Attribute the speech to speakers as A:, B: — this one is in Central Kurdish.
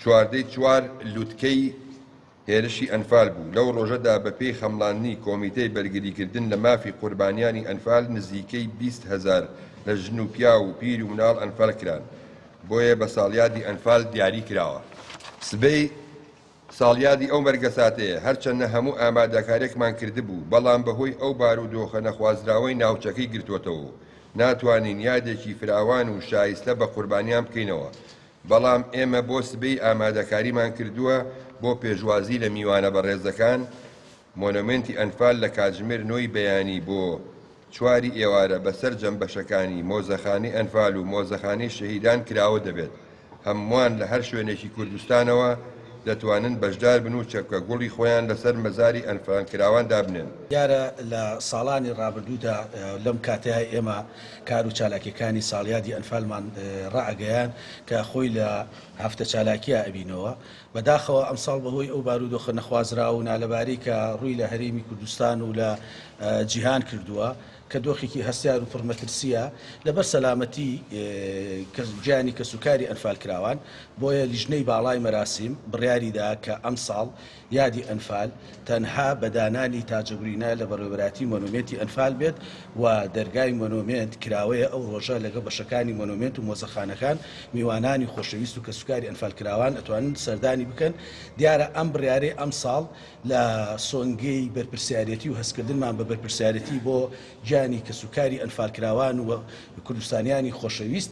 A: چواردەی چوار لووتکەی هێرشی ئەنفال بوو. لەو ڕۆژەدا بەپێی خەمڵانی کۆمیتەی بەرگریکردن لە مافی قوربانیانی ئەنفال نزیکەی 20,000 لە ژن و پیا و پیر و مناڵ ئەنفال کران. بۆیە بە ساڵیادی ئەنفال دیاری کراوە. سبەی ساڵیادی ئەو مەرگەساتەیە هەرچەندە هەموو ئامادەکاریێکمان کردبوو، بەڵام بەهۆی ئەو بارودۆخە نەخوازراوەی ناوچەکەی گرتوۆتەوە ناتوانین یادێکی فراوان و شایستە بە قوربانیان بکەینەوە. بەڵام ئێمە بۆ سبەی ئامادەکاریمان کردووە بۆ پێشوازی لە میوانە بەڕێزەکان. مۆنومنتی ئەنفال لە کاتژمێر 9 بەیانی بۆ 4 ئێوارە بەسەر جەمبەشەکانی مۆزەخانەی ئەنفال و مۆزەخانەی شەهیدان کراوە دەبێت. هەمووان لە هەر شوێنێکی کوردستانەوە دەتوانن بەشدار بن و چەپکە گوڵی خۆیان لەسەر مەزاری ئەنفالکراوان دابنێن.
B: دیارە لە ساڵانی ڕابردوودا لەم کاتەیە ئێمە کار و چالاکیەکانی ساڵیادی ئەنفالمان ڕائگەیان کە خۆی لە هەفتە چالاکیە ئەبینەوە. بەداخەوە ئەمساڵ بەهۆی ئەو بارودۆخە نەخوازرا و نالەباری کە ڕووی لە هەرێمی کوردستان و لە جیهان کردووە کە دۆخێکی هەستیار و پڕمەترسیە لەبەر سەلامەتی گیانی کەسوکاری ئەنفال کراوان. بۆیە لیژنەی باڵای مەراسیم بڕیاریدا کە ئەم ساڵ یادی ئەنفال تەنها بەدانانی تاجەبرینە لە بەڕێوەبەراتی مۆنومنتی ئەنفال بێت و دەرگای مۆنومنت کراوەیە ئەو ڕۆژە لەگە بەشەکانی مۆنومنت و مۆزەخانەکان میوانانی خۆشەویست و کەسوکاری ئەنفال کراوان ئەتوانن سەردانی بکەن. دیارە ئەم بڕیارەی ئەم ساڵ لە سۆنگەی بەرپرسیارەتی و هەستکردنمان بە بەرپرسیارەتی بۆ گیانی کەسوکاری ئەنفال کراوان و کوردستانیانی خۆشەویست